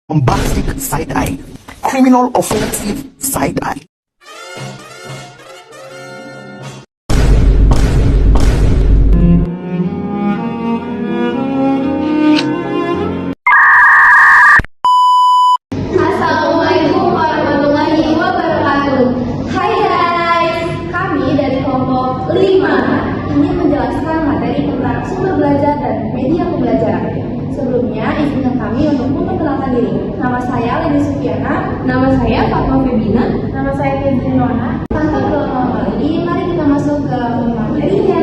bombastic side-eye, criminal offensive side-eye. Assalamualaikum warahmatullahi wabarakatuh. Hai guys, kami dari kelompok 5 ingin menjelaskan materi tentang sumber belajar dan media pembelajaran. Sebelumnya, izinkan kami untuk memperkenalkan diri. Nama saya Leni Sufiana. Nama saya Fatma Febina. Nama saya Kenzi Noana. Tanpa berlama-lama lagi, mari kita masuk ke materinya.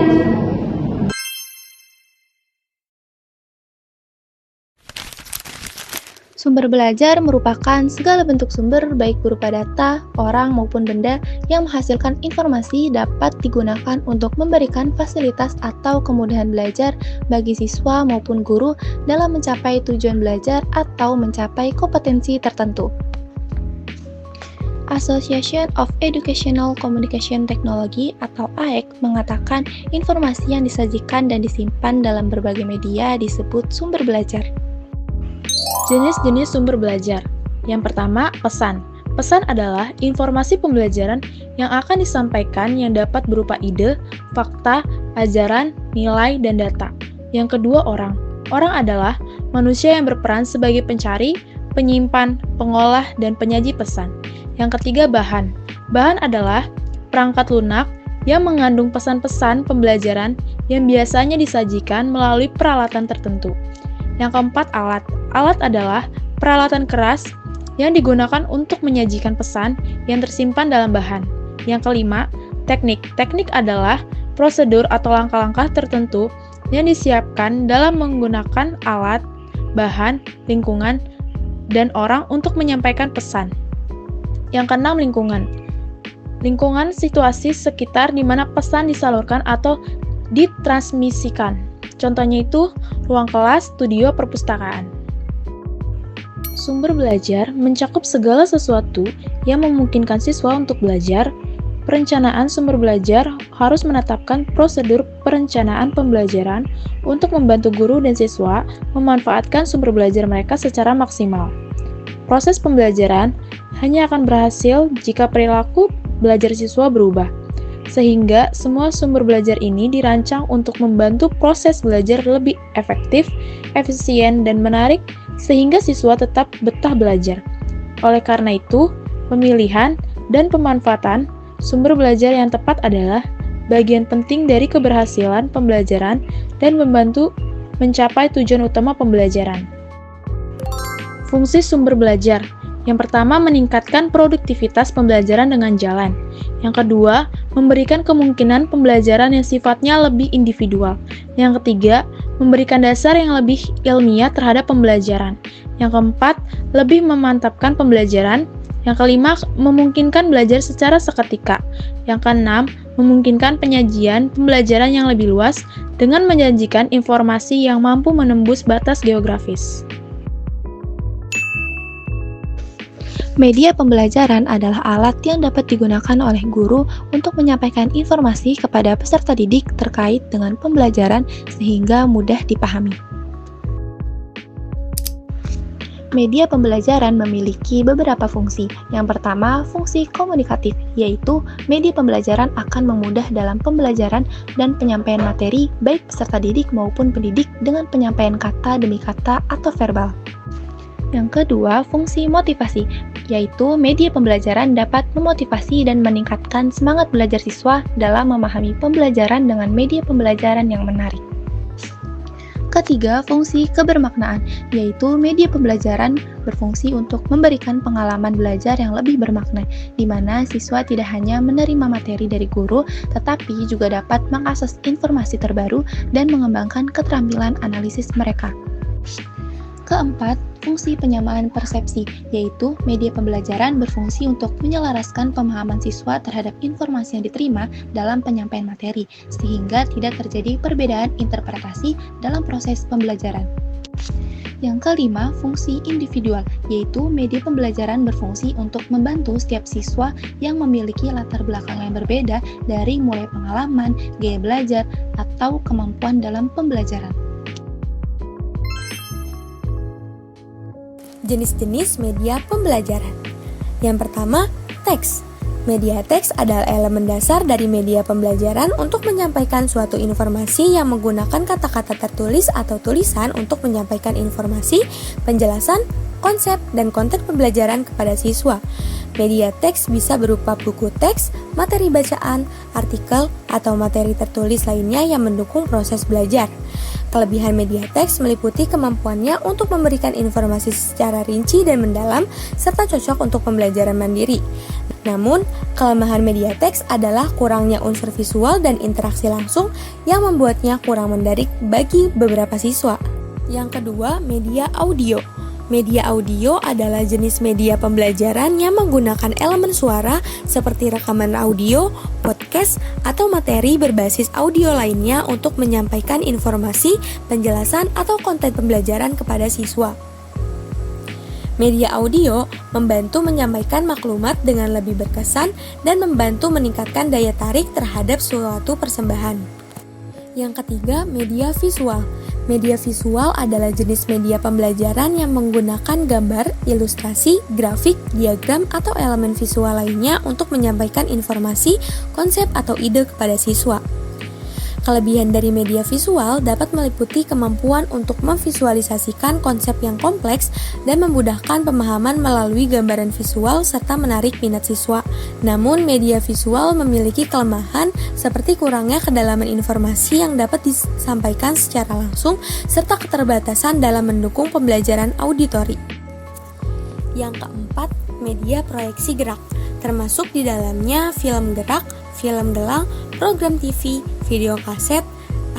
Sumber belajar merupakan segala bentuk sumber baik berupa data, orang maupun benda yang menghasilkan informasi dapat digunakan untuk memberikan fasilitas atau kemudahan belajar bagi siswa maupun guru dalam mencapai tujuan belajar atau mencapai kompetensi tertentu. Association of Educational Communication Technology atau AEC mengatakan informasi yang disajikan dan disimpan dalam berbagai media disebut sumber belajar. Jenis-jenis sumber belajar. Yang pertama, pesan. Pesan adalah informasi pembelajaran yang akan disampaikan yang dapat berupa ide, fakta, ajaran, nilai, dan data. Yang kedua, orang. Orang adalah manusia yang berperan sebagai pencari, penyimpan, pengolah, dan penyaji pesan. Yang ketiga, bahan. Bahan adalah perangkat lunak yang mengandung pesan-pesan pembelajaran yang biasanya disajikan melalui peralatan tertentu. Yang keempat, alat. Alat adalah peralatan keras yang digunakan untuk menyajikan pesan yang tersimpan dalam bahan. Yang kelima, teknik. Teknik adalah prosedur atau langkah-langkah tertentu yang disiapkan dalam menggunakan alat, bahan, lingkungan, dan orang untuk menyampaikan pesan. Yang keenam, lingkungan. Lingkungan situasi sekitar di mana pesan disalurkan atau ditransmisikan. Contohnya itu ruang kelas, studio, perpustakaan. Sumber belajar mencakup segala sesuatu yang memungkinkan siswa untuk belajar. Perencanaan sumber belajar harus menetapkan prosedur perencanaan pembelajaran untuk membantu guru dan siswa memanfaatkan sumber belajar mereka secara maksimal. Proses pembelajaran hanya akan berhasil jika perilaku belajar siswa berubah, sehingga semua sumber belajar ini dirancang untuk membantu proses belajar lebih efektif, efisien, dan menarik sehingga siswa tetap betah belajar. Oleh karena itu, pemilihan dan pemanfaatan sumber belajar yang tepat adalah bagian penting dari keberhasilan pembelajaran dan membantu mencapai tujuan utama pembelajaran. Fungsi sumber belajar. Yang pertama, meningkatkan produktivitas pembelajaran dengan jalan. Yang kedua, memberikan kemungkinan pembelajaran yang sifatnya lebih individual. Yang ketiga, memberikan dasar yang lebih ilmiah terhadap pembelajaran. Yang keempat, lebih memantapkan pembelajaran. Yang kelima, memungkinkan belajar secara seketika. Yang keenam, memungkinkan penyajian pembelajaran yang lebih luas dengan menjanjikan informasi yang mampu menembus batas geografis. Media pembelajaran adalah alat yang dapat digunakan oleh guru untuk menyampaikan informasi kepada peserta didik terkait dengan pembelajaran sehingga mudah dipahami. Media pembelajaran memiliki beberapa fungsi. Yang pertama, fungsi komunikatif, yaitu media pembelajaran akan memudah dalam pembelajaran dan penyampaian materi baik peserta didik maupun pendidik dengan penyampaian kata demi kata atau verbal. Yang kedua, fungsi motivasi, yaitu media pembelajaran dapat memotivasi dan meningkatkan semangat belajar siswa dalam memahami pembelajaran dengan media pembelajaran yang menarik. Ketiga, fungsi kebermaknaan, yaitu media pembelajaran berfungsi untuk memberikan pengalaman belajar yang lebih bermakna, di mana siswa tidak hanya menerima materi dari guru, tetapi juga dapat mengakses informasi terbaru dan mengembangkan keterampilan analisis mereka. Keempat, fungsi penyamaan persepsi, yaitu media pembelajaran berfungsi untuk menyelaraskan pemahaman siswa terhadap informasi yang diterima dalam penyampaian materi, sehingga tidak terjadi perbedaan interpretasi dalam proses pembelajaran. Yang kelima, fungsi individual, yaitu media pembelajaran berfungsi untuk membantu setiap siswa yang memiliki latar belakang yang berbeda dari mulai pengalaman, gaya belajar, atau kemampuan dalam pembelajaran. Jenis-jenis media pembelajaran. Yang pertama, teks. Media teks adalah elemen dasar dari media pembelajaran untuk menyampaikan suatu informasi yang menggunakan kata-kata tertulis atau tulisan untuk menyampaikan informasi, penjelasan, konsep, dan konten pembelajaran kepada siswa. Media teks bisa berupa buku teks, materi bacaan, artikel, atau materi tertulis lainnya yang mendukung proses belajar. Kelebihan media teks meliputi kemampuannya untuk memberikan informasi secara rinci dan mendalam, serta cocok untuk pembelajaran mandiri. Namun, kelemahan media teks adalah kurangnya unsur visual dan interaksi langsung yang membuatnya kurang menarik bagi beberapa siswa. Yang kedua, media audio. Media audio adalah jenis media pembelajaran yang menggunakan elemen suara seperti rekaman audio, podcast, atau materi berbasis audio lainnya untuk menyampaikan informasi, penjelasan, atau konten pembelajaran kepada siswa. Media audio membantu menyampaikan maklumat dengan lebih berkesan dan membantu meningkatkan daya tarik terhadap suatu persembahan. Yang ketiga, media visual. Media visual adalah jenis media pembelajaran yang menggunakan gambar, ilustrasi, grafik, diagram, atau elemen visual lainnya untuk menyampaikan informasi, konsep, atau ide kepada siswa. Kelebihan dari media visual dapat meliputi kemampuan untuk memvisualisasikan konsep yang kompleks dan memudahkan pemahaman melalui gambaran visual serta menarik minat siswa. Namun, media visual memiliki kelemahan seperti kurangnya kedalaman informasi yang dapat disampaikan secara langsung serta keterbatasan dalam mendukung pembelajaran auditori. Yang keempat, media proyeksi gerak, termasuk di dalamnya film gerak, film gelang, program TV, video kaset,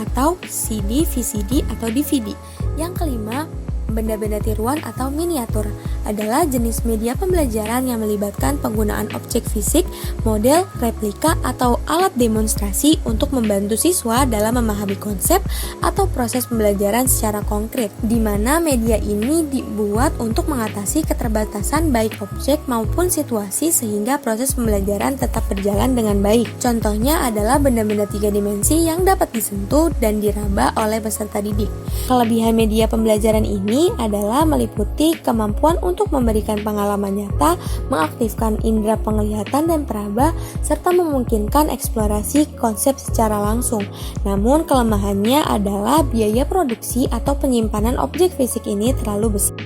atau CD, VCD, atau DVD. Yang kelima, benda-benda tiruan atau miniatur adalah jenis media pembelajaran yang melibatkan penggunaan objek fisik, model, replika, atau alat demonstrasi untuk membantu siswa dalam memahami konsep atau proses pembelajaran secara konkret, di mana media ini dibuat untuk mengatasi keterbatasan baik objek maupun situasi sehingga proses pembelajaran tetap berjalan dengan baik. Contohnya adalah benda-benda 3 dimensi yang dapat disentuh dan diraba oleh peserta didik. Kelebihan media pembelajaran ini adalah meliputi kemampuan untuk memberikan pengalaman nyata, mengaktifkan indera penglihatan dan peraba, serta memungkinkan eksplorasi konsep secara langsung. Namun kelemahannya adalah biaya produksi atau penyimpanan objek fisik ini terlalu besar.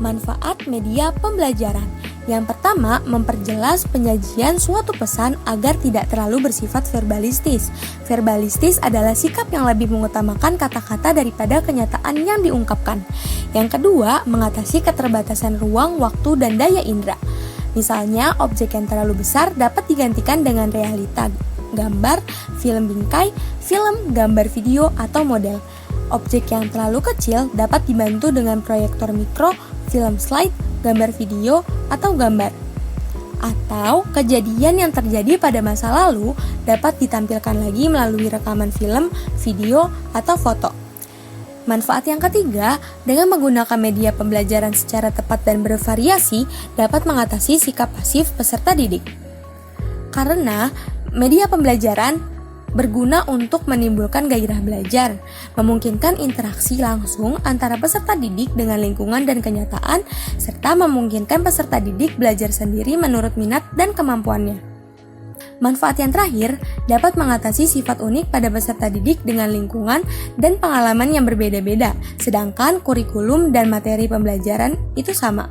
Manfaat media pembelajaran. Yang pertama, memperjelas penyajian suatu pesan agar tidak terlalu bersifat verbalistis. Verbalistis adalah sikap yang lebih mengutamakan kata-kata daripada kenyataan yang diungkapkan. Yang kedua, mengatasi keterbatasan ruang, waktu, dan daya indera. Misalnya, objek yang terlalu besar dapat digantikan dengan realita, gambar, film bingkai, film, gambar video, atau model. Objek yang terlalu kecil dapat dibantu dengan proyektor mikro, film slide, gambar video, atau gambar. Atau kejadian yang terjadi pada masa lalu dapat ditampilkan lagi melalui rekaman film, video, atau foto. Manfaat yang ketiga, dengan menggunakan media pembelajaran secara tepat dan bervariasi dapat mengatasi sikap pasif peserta didik. Karena media pembelajaran berguna untuk menimbulkan gairah belajar, memungkinkan interaksi langsung antara peserta didik dengan lingkungan dan kenyataan, serta memungkinkan peserta didik belajar sendiri menurut minat dan kemampuannya. Manfaat yang terakhir, dapat mengatasi sifat unik pada peserta didik dengan lingkungan dan pengalaman yang berbeda-beda, sedangkan kurikulum dan materi pembelajaran itu sama.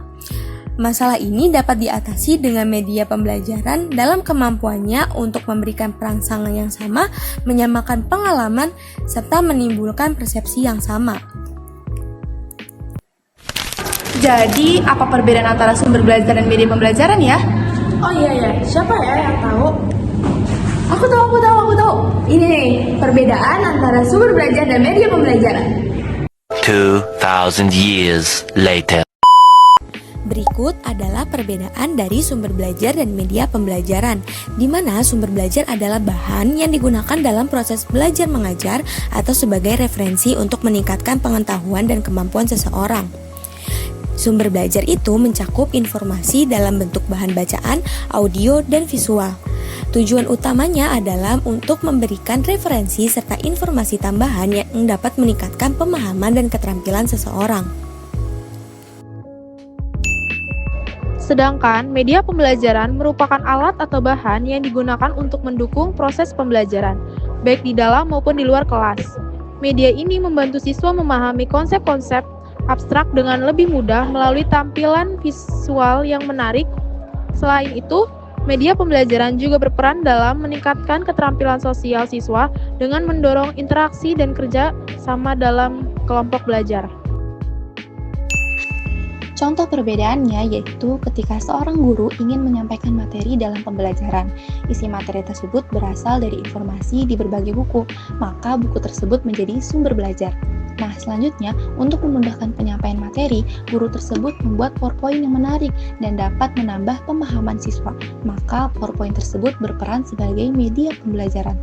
Masalah ini dapat diatasi dengan media pembelajaran dalam kemampuannya untuk memberikan perangsangan yang sama, menyamakan pengalaman, serta menimbulkan persepsi yang sama. Jadi, apa perbedaan antara sumber belajar dan media pembelajaran ya? Oh iya, siapa ya yang tahu? Aku tahu. Ini nih, perbedaan antara sumber belajar dan media pembelajaran. 2,000 years later. Berikut adalah perbedaan dari sumber belajar dan media pembelajaran, di mana sumber belajar adalah bahan yang digunakan dalam proses belajar mengajar atau sebagai referensi untuk meningkatkan pengetahuan dan kemampuan seseorang. Sumber belajar itu mencakup informasi dalam bentuk bahan bacaan, audio, dan visual. Tujuan utamanya adalah untuk memberikan referensi serta informasi tambahan yang dapat meningkatkan pemahaman dan keterampilan seseorang. Sedangkan media pembelajaran merupakan alat atau bahan yang digunakan untuk mendukung proses pembelajaran, baik di dalam maupun di luar kelas. Media ini membantu siswa memahami konsep-konsep abstrak dengan lebih mudah melalui tampilan visual yang menarik. Selain itu, media pembelajaran juga berperan dalam meningkatkan keterampilan sosial siswa dengan mendorong interaksi dan kerja sama dalam kelompok belajar. Contoh perbedaannya yaitu ketika seorang guru ingin menyampaikan materi dalam pembelajaran. Isi materi tersebut berasal dari informasi di berbagai buku, maka buku tersebut menjadi sumber belajar. Nah, selanjutnya, untuk memudahkan penyampaian materi, guru tersebut membuat PowerPoint yang menarik dan dapat menambah pemahaman siswa. Maka, PowerPoint tersebut berperan sebagai media pembelajaran.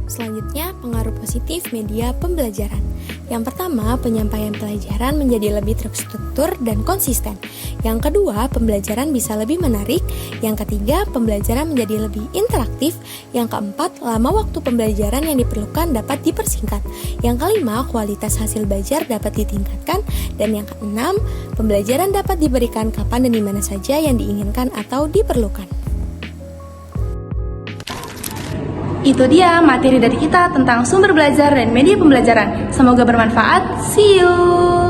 Selanjutnya, pengaruh positif media pembelajaran. Yang pertama, penyampaian pelajaran menjadi lebih terstruktur dan konsisten. Yang kedua, pembelajaran bisa lebih menarik. Yang ketiga, pembelajaran menjadi lebih interaktif. Yang keempat, lama waktu pembelajaran yang diperlukan dapat dipersingkat. Yang kelima, kualitas hasil belajar dapat ditingkatkan. Dan yang keenam, pembelajaran dapat diberikan kapan dan di mana saja yang diinginkan atau diperlukan. Itu dia materi dari kita tentang sumber belajar dan media pembelajaran. Semoga bermanfaat. See you!